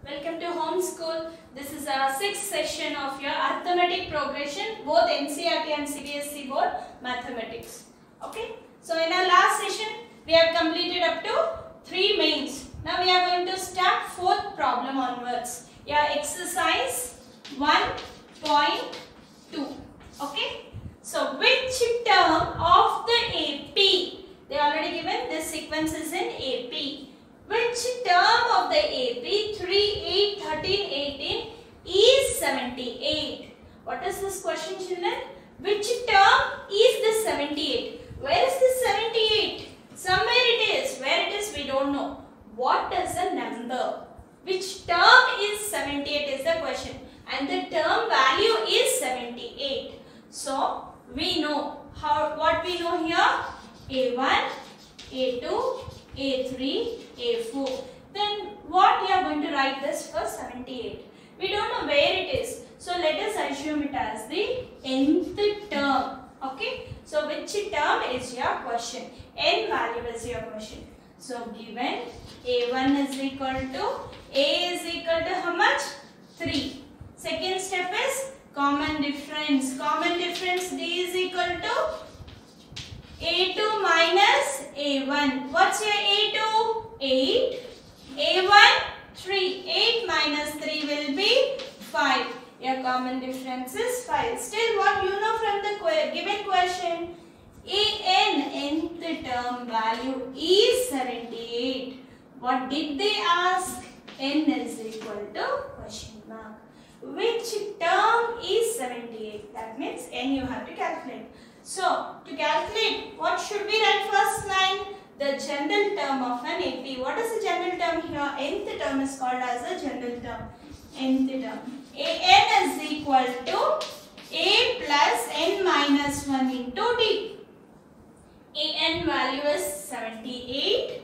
Welcome to Homeschool. This is our 6th session of your arithmetic progression, both NCERT and CBSE board mathematics. Okay. So in our last session, we have completed up to 3 mains. Now we are going to start 4th problem onwards. Yeah, exercise 1.2. Okay. So which term of the AP? They already given this sequence is in AP. Which term of the AP 3, 8, 13, 18 is 78? What is this question, children? Which term is this 78? Where is this 78? Somewhere it is. Where it is, we don't know. What is the number? Which term is 78 is the question. And the term value is 78. So, we know what we know here. A1, A2, A3, A4. Then what we are going to write this for 78? We don't know where it is. So let us assume it as the nth term. Okay. So which term is your question? N value is your question. So given A1 is equal to, A is equal to how much? 3. Second step is common difference. Common difference D is equal to A2 minus A1. What's your A2? 8. A1? 3. 8 minus 3 will be 5. Your common difference is 5. Still what you know from the given question? Nth term value is 78. What did they ask? N is equal to question mark. Which term is 78? That means N you have to calculate. So, to calculate, what should we write first line? The general term of an AP. What is the general term here? Nth term is called as a general term. Nth term. An is equal to A plus N minus 1 into D. An value is 78.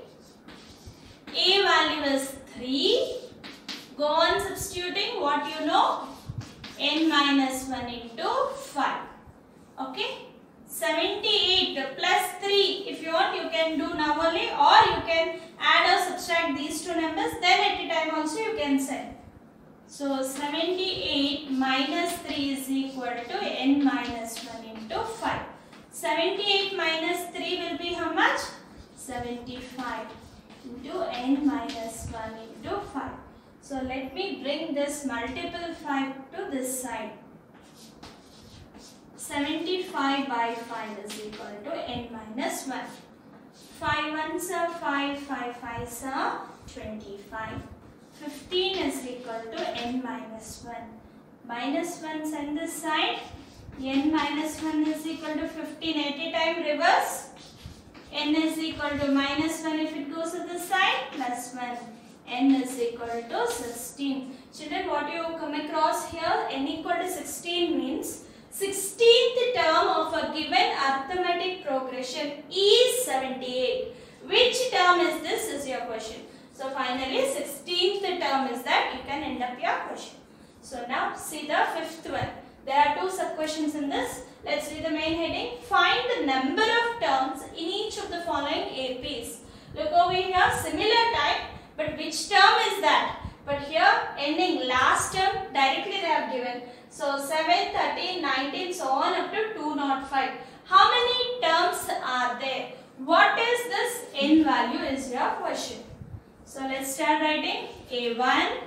A value is 3. Go on substituting what you know. N minus 1 into 5. Okay. 78 plus 3, if you want you can do now only, or you can add or subtract these two numbers, then at a time also you can send. So 78 minus 3 is equal to N minus 1 into 5. 78 minus 3 will be how much? 75 into N minus 1 into 5. So let me bring this multiple 5 to this side. 75 by 5 is equal to N minus 1. 5 ones are 5, 5 5s are 25. 15 is equal to N minus 1. Minus 1 send this side. N minus 1 is equal to 15. At a time reverse. N is equal to minus 1 if it goes to this side. Plus 1. N is equal to 16. Children, what you come across here? N equal to 16 means 16th term of a given arithmetic progression is 78. Which term is this is your question. So finally 16th term is that you can end up your question. So now see the 5th one. There are 2 sub questions in this. Let's read the main heading. Find the number of terms in each of the following APs. Look over here, similar type, but which term is that? But here ending last term directly they have given. So 7, 13, 19, so on up to 205. How many terms are there? What is this N value is your question. So let's start writing A1,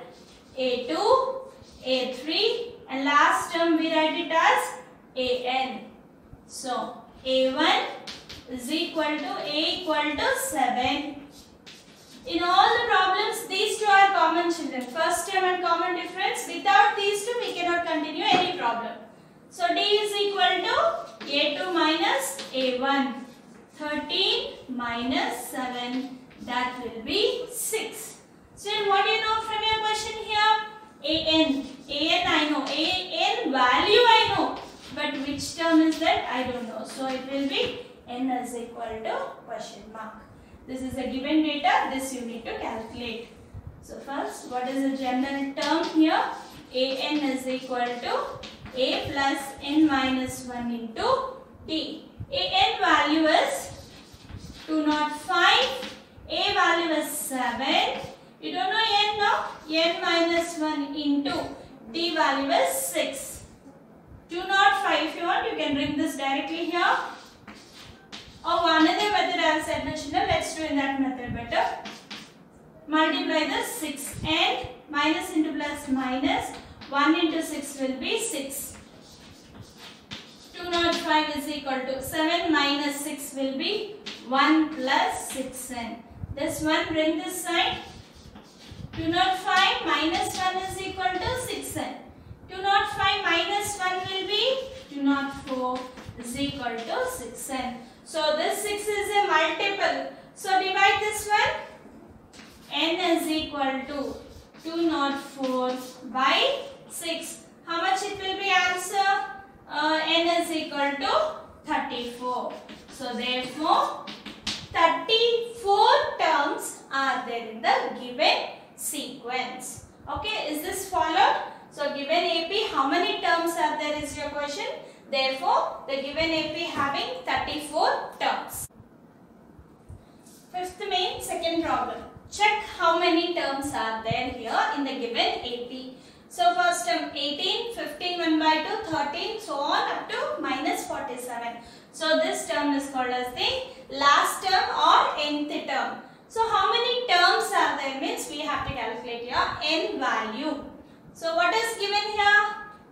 A2, A3 and last term we write it as AN. So A1 is equal to A equal to 7. In all the problems, these two are common, children. First term and common difference. Without these two, we cannot continue any problem. So, D is equal to A2 minus A1. 13 minus 7. That will be 6. So, what do you know from your question here? AN. AN I know. AN value I know. But which term is that? I don't know. So, it will be N is equal to question mark. This is a given data, this you need to calculate. So first, what is the general term here? An is equal to A plus N minus 1 into D. An value is 205, A value is 7. You don't know N now? n minus 1 into d value is 6. 205. If you want, you can bring this directly here. Or another method I have said, let's do in that method better. Multiply the 6. N minus into plus minus 1 into 6 will be 6. 205 is equal to 7 minus 6 will be 1 plus 6n. This one bring this side. 205 minus 1 is equal to 6n. 205 minus 1 will be 204 is equal to 6n. So this 6 is a multiple. So divide this one. N is equal to 204 by 6. How much it will be answer? N is equal to 34. So therefore 34 terms are there in the given sequence. Okay, is this followed? So given AP, how many terms are there is your question. Therefore the given AP having 34 terms. Fifth main, second problem. Check how many terms are there here in the given AP. So first term 18, 15, 1 by 2, 13, so on up to minus 47. So this term is called as the last term or nth term. So how many terms are there means we have to calculate here n value. So what is given here?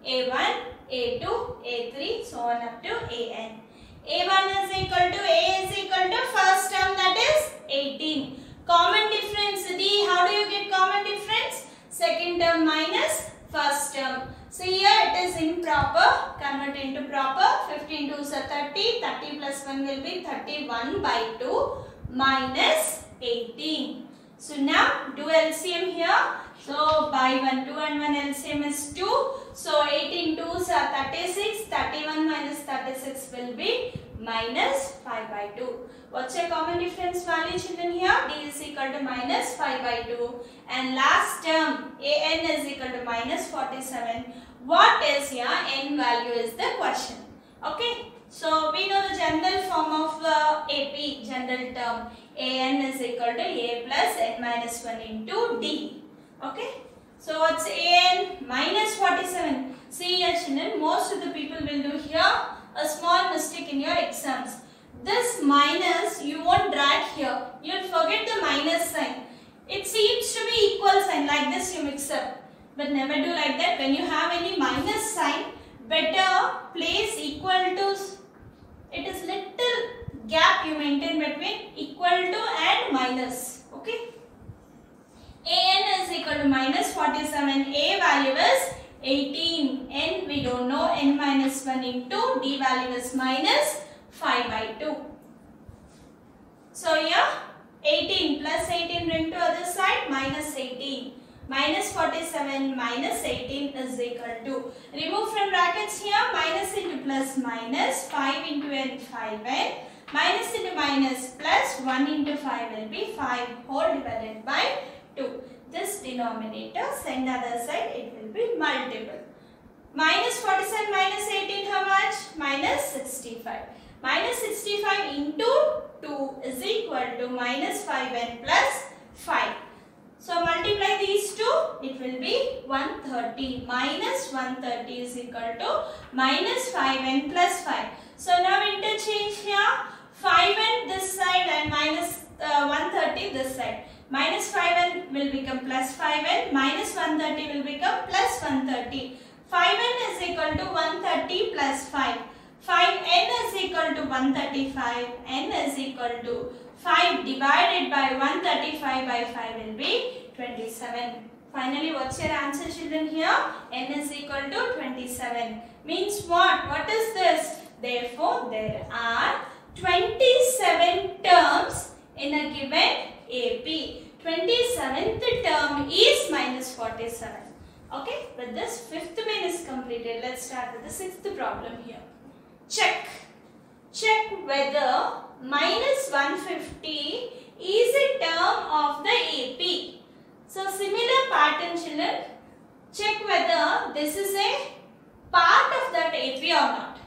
A1, A2, A3, so on up to An. A1 is equal to A is equal to first term, that is 18. Common difference D, how do you get common difference? Second term minus first term. So here it is improper, convert into proper. 15 2s are 30, 30 plus 1 will be 31 by 2 minus 18. So now do LCM here. So by 1, 2 and 1 LCM is 2. So 18 2s are 36, 31 minus 36 will be minus 5 by 2. What's your common difference value children here? D is equal to minus 5 by 2 and last term An is equal to minus 47. What is here? N value is the question. Okay. So we know the general form of AP, general term. An is equal to A plus N minus 1 into D. Okay. So what's An? Minus 47. See here children, most of the people will do here a small mistake in your exams. This minus you won't drag here. You'll forget the minus sign. It seems to be equal sign, like this you mix up. But never do like that. When you have any minus sign, better place equal to. It is little gap you maintain between equal to and minus. Okay. An is equal to minus 47. A value is 18. N we don't know. N minus 1 into D value is minus 5 by 2. So here 18 plus 18 bring to other side minus 18. Minus 47 minus 18 is equal to. Remove from brackets here minus into plus minus 5 into n 5n. Minus into minus plus 1 into 5 will be 5 whole divided by 2. This denominator send other side it will be multiple. Minus 47 minus 18 how much? Minus 65. Minus 65 into 2 is equal to minus 5n plus 5. So multiply these two, it will be 130. Minus 130 is equal to minus 5n plus 5. So now interchange here 5n this side and minus 130 this side. Minus 5n will become plus 5n, minus 130 will become plus 130. 5n is equal to 130 plus 5. 5n is equal to 135, n is equal to 5 divided by 135 by 5 will be 27. Finally, what's your answer children here? N is equal to 27. Means what? What is this? Therefore, there are 27 terms in a given AP. 27th term is minus 47. Okay, with this fifth main is completed. Let's start with the sixth problem here. Check whether minus 150 is a term of the AP. So similar pattern children, check whether this is a part of that AP or not.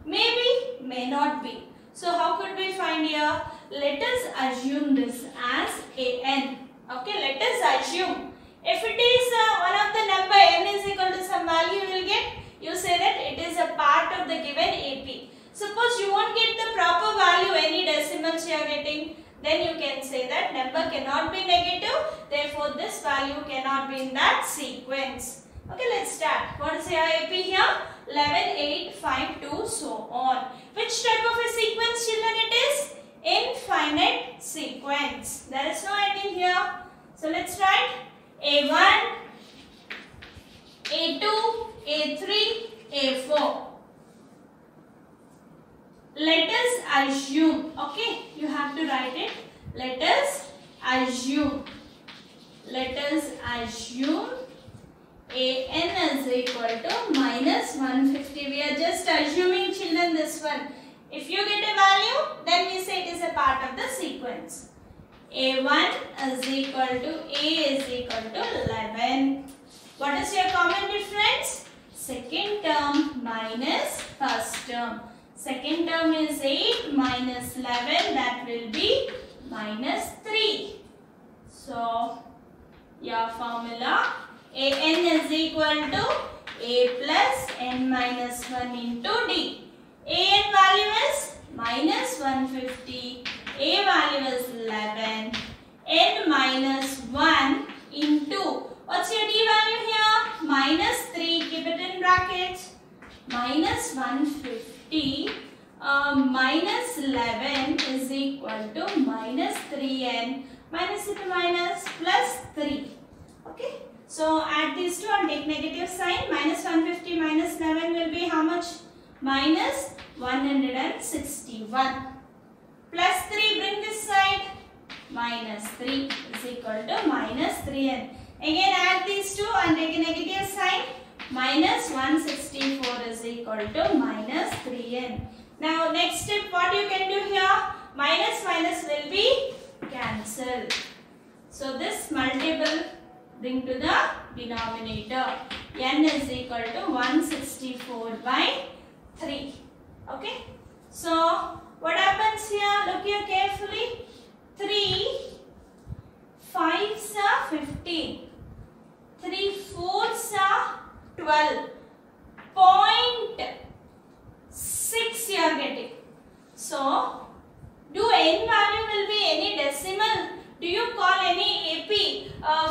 Maybe, may not be. So how could we find here? Let us assume this as An. Okay, let us assume If it is one of the number n is equal to some value, you will get, you say that it is a part of the given AP. Suppose you won't get the proper value, any decimals you are getting, then you can say that number cannot be negative, therefore this value cannot be in that sequence. Okay, let's start. What is your AP here? 11, 8, 5, 2, so on. Which type of a sequence, children, it is? Infinite sequence. There is no ending here. So let's write A1, A2, A3, A4. Let us assume, okay, you have to write it. Let us assume AN is equal to minus 150. We are just assuming, children, this one. If you get a value, then we say it is a part of the sequence. A1 is equal to A is equal to 11. What is your common difference? Second term minus first term. Second term is 8 minus 11, that will be minus 3. So, your formula AN is equal to A plus N minus 1 into D. AN value is minus 150, A value is 11, N minus 1 into, what's your D value here? Minus 3, keep it in brackets, minus 150 minus 11 is equal to minus 3n minus into minus plus 3. Okay. So add these two and take negative sign. Minus 150 minus 11 will be how much? Minus 161. Plus 3, bring this side. Minus 3 is equal to minus 3n. Again add these two and take a negative sign. Minus 164 is equal to minus 3n. Now next step, what you can do here? Minus minus will be cancelled. So this multiple bring to the denominator. N is equal to 164 by 3. Okay. So what happens here? Look here carefully. 3 5s are 15. 3 4s are 12. 0.6 you are getting. So do n value will be any decimal? Do you call any AP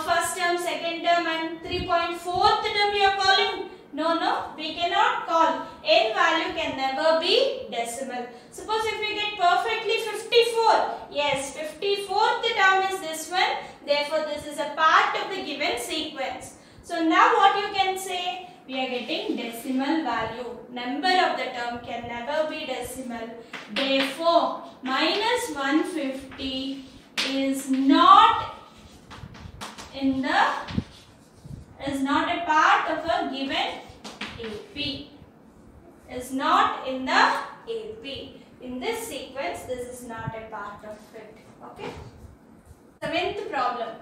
first term, second term and 3.4th term you are calling? No, we cannot call. N value can never be decimal. Suppose if we get perfectly 54. Yes, 54th term is this one. Therefore, this is a part of the given sequence. So now what you can say? We are getting decimal value. Number of the term can never be decimal. Therefore, minus 150 is not a part of a given AP. Is not in the AP. In this sequence, this is not a part of it. Okay. 7th problem.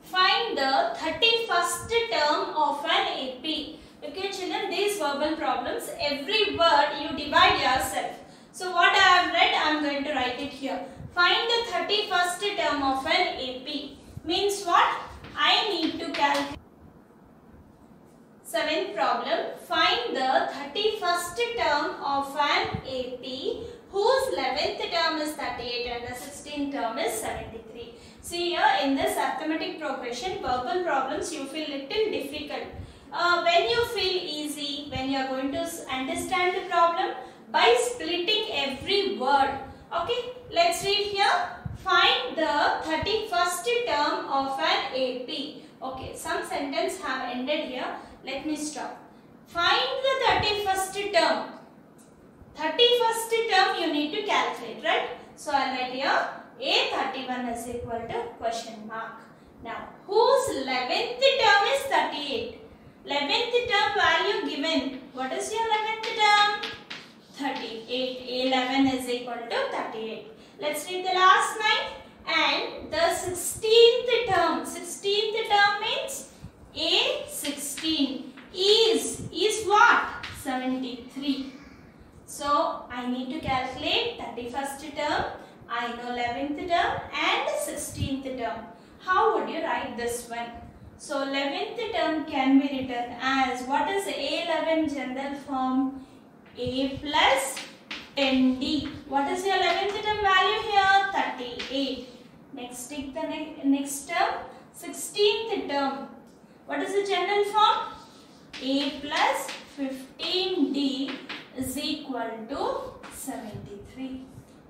Find the 31st term of an AP. Okay, children, these verbal problems, every word you divide yourself. So what I have read, I am going to write it here. Find the 31st term of an AP. Means what? I need to calculate. 7th problem. Find the 31st term of an AP whose 11th term is 38 and the 16th term is 73. See here in this arithmetic progression, verbal problems you feel little difficult. When you feel easy, when you are going to understand the problem by splitting every word. Okay, let's read here. Find the 31st term of an AP. Okay, some sentence have ended here. Let me stop. Find the 31st term. 31st term you need to calculate, right? So I'll write here A31 is equal to question mark. Now, whose 11th term is 38? 11th term value given. What is your 11th term? 38. 11 is equal to 38. Let's read the last line. And the 16th term. 16th term means A16 is what? 73. So I need to calculate 31st term. I know 11th term and 16th term. How would you write this one? So 11th term can be written as, what is A11 general form? A plus 10D. What is your 11th term value here? 38. Next, take the next term. 16th term. What is the general form? A plus 15D is equal to 73.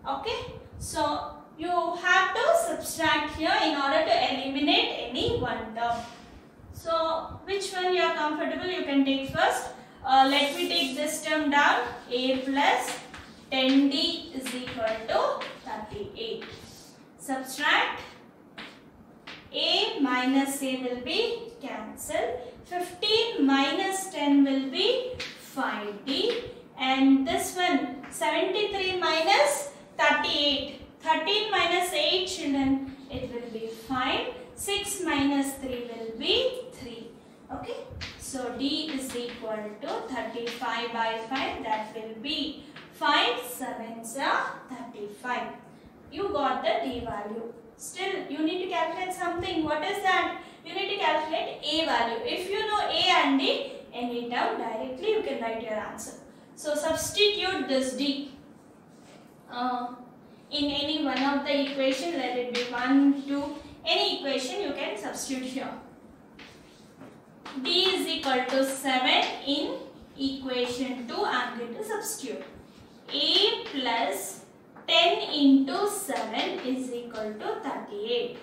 Okay. So you have to subtract here in order to eliminate any one term. So which one you are comfortable, you can take first. Let me take this term down. A plus 10D is equal to 38. Subtract. A minus A will be cancelled. 15 minus 10 will be 5D. And this one, 73 minus 38. 13 minus 8, children, it will be 5. 6 minus 3 will be 3. Okay. So D is equal to 35 by 5. That will be 5 7s are 35. You got the D value. Still, you need to calculate something. What is that? You need to calculate A value. If you know A and D, any term directly you can write your answer. So substitute this D in any one of the equation. Let it be 1, 2, any equation you can substitute here. D is equal to 7 in equation 2. I am going to substitute. A plus 10 into 7 is equal to 38.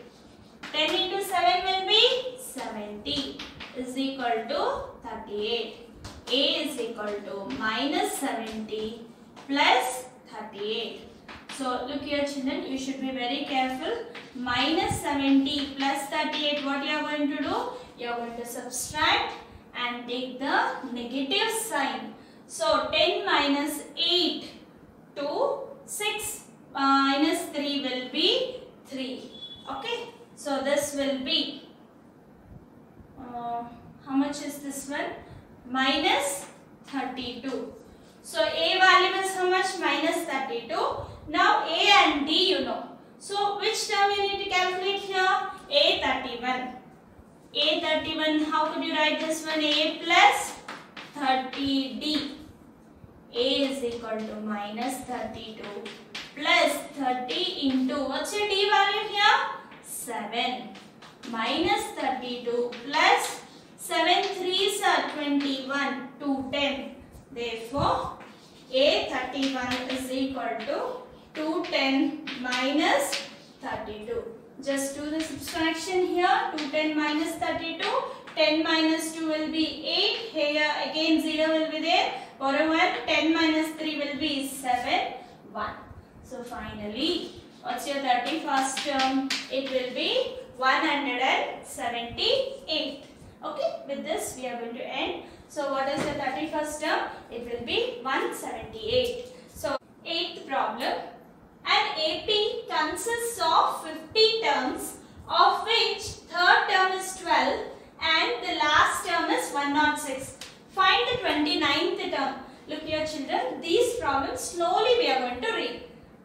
10 into 7 will be 70 is equal to 38. A is equal to minus 70 plus 38. So look here, children, you should be very careful. Minus 70 plus 38, what you are going to do? You are going to subtract and take the negative sign. So 10 minus 8 to 6 minus 3 will be 3. Okay. So this will be, how much is this one? Minus 32. So A value is how much? Minus 32. Now A and D you know. So which term you need to calculate here? A31. A31, how could you write this one? A plus 30D. A is equal to minus 32 plus 30 into, what's your D value here? 7. Minus 32 plus 7 3s are 21 to 10. Therefore, A31 is equal to 210 minus 32. Just do the subtraction here. 210 minus 32. 10 minus 2 will be 8. Here again 0 will be there. For 1, 10 minus 3 will be 7. 1. So finally, what's your 31st term? It will be 178. Okay, with this we are going to end. So what is the 31st term? It will be 178. So 8th problem. An AP consists of 50 terms, of which third term is 12 and the last term is 106. Find the 29th term. Look here, children, these problems slowly we are going to read.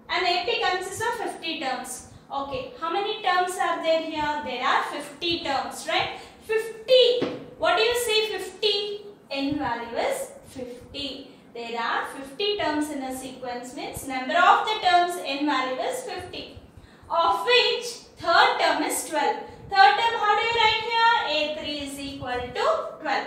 An AP consists of 50 terms. Okay, how many terms are there here? There are 50 terms, right? 50. What do you say 50? N value is 50. There are 50 terms in a sequence, means number of the terms N value is 50. Of which third term is 12. Third term, how do you write here? A3 is equal to 12.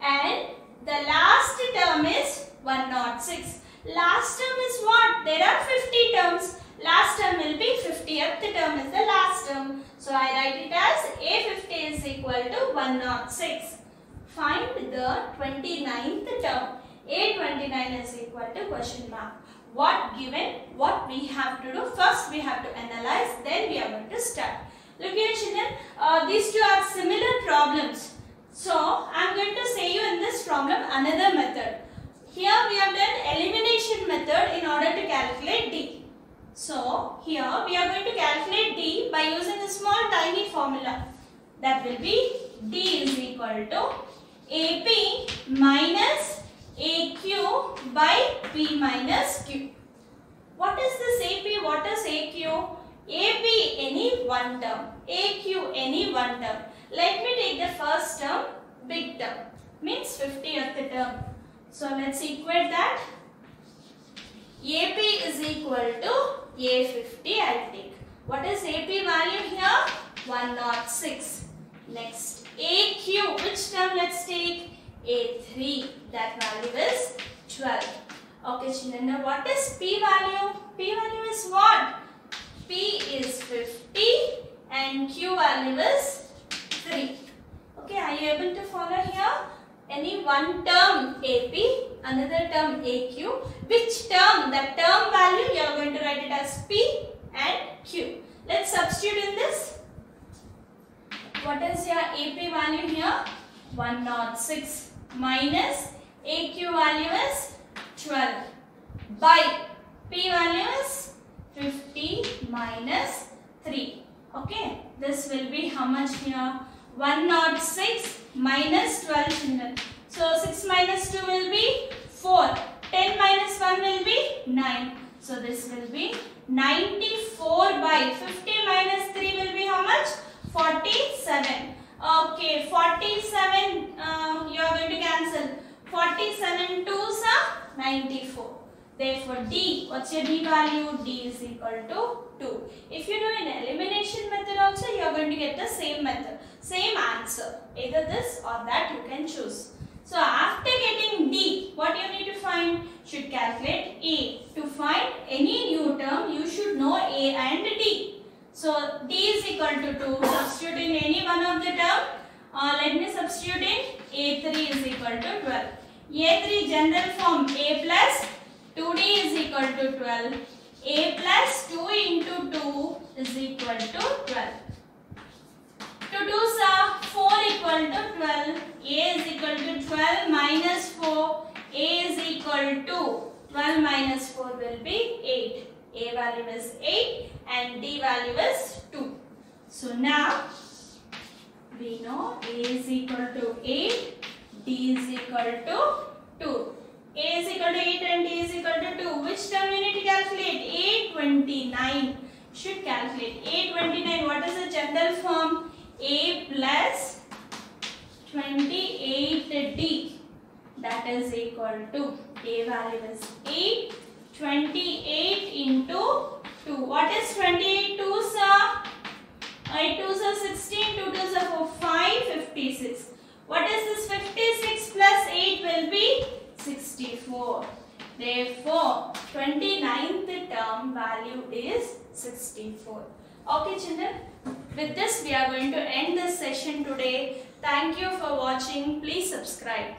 And the last term is 106. Last term is what? There are 50 terms. Last term will be 50th term is the last term. So I write it as A50 is equal to 106. Find the 29th term. A29 is equal to question mark. What given? What we have to do? First we have to analyze, then we are going to start. Look here, children, these two are similar problems. So I am going to say you in this problem another method. Here we have done elimination method in order to calculate D. So here we are going to calculate D by using a small tiny formula. That will be D is equal to AP minus AQ by P minus Q. What is this AP? What is AQ? AP any one term. AQ any one term. Let me take the first term, big term, means 50th term. So let's equate that. AP is equal to A50, I'll take. What is AP value here? 106. Next, AQ, which term let's take? A3, that value is 12. Okay children, now what is P value? P value is what? P is 50 and Q value is 3. Okay, are you able to follow here? Any one term AP, another term AQ. Which term? The term value you are going to write it as P and Q. Let's substitute in this. What is your AP value here? 106 minus AQ value is 12 by P value is 50 minus 3. Okay, this will be how much here? 106 minus 12 children. So 6 minus 2 will be 4. 10 minus 1 will be 9. So this will be 94 by 50 minus 3 will be how much? 47. Okay, 47 you are going to cancel. 47 2s are 94. Therefore D, what's your D value? D is equal to 2. If you do an elimination method also, you are going to get the same method, same answer. Either this or that you can choose. So after getting D, what you need to find? Should calculate A. To find any new term, you should know A and D. So D is equal to 2. Substitute in any one of the term. Let me substitute in A3 is equal to 12. A3 general form A plus 2D is equal to 12. A plus 2 into 2 is equal to 12. 2 2s are 4 equal to 12. A is equal to 12 minus 4. A is equal to 12 minus 4 will be 8. A value is 8 and D value is 2. So now we know A is equal to 8, D is equal to 2. A is equal to 8 and D is equal to 2. Which term you need to calculate? 829. Should calculate. 829. What is the general form? A plus 28D. That is equal to A value is 8. 28 into 2. What is 28 2s are? 8 2s are 16. 2 2s are 4. 5. 56. What is this? 56 plus 8 will be 64. Therefore, 29th term value is 64. Okay children, with this we are going to end this session today. Thank you for watching. Please subscribe.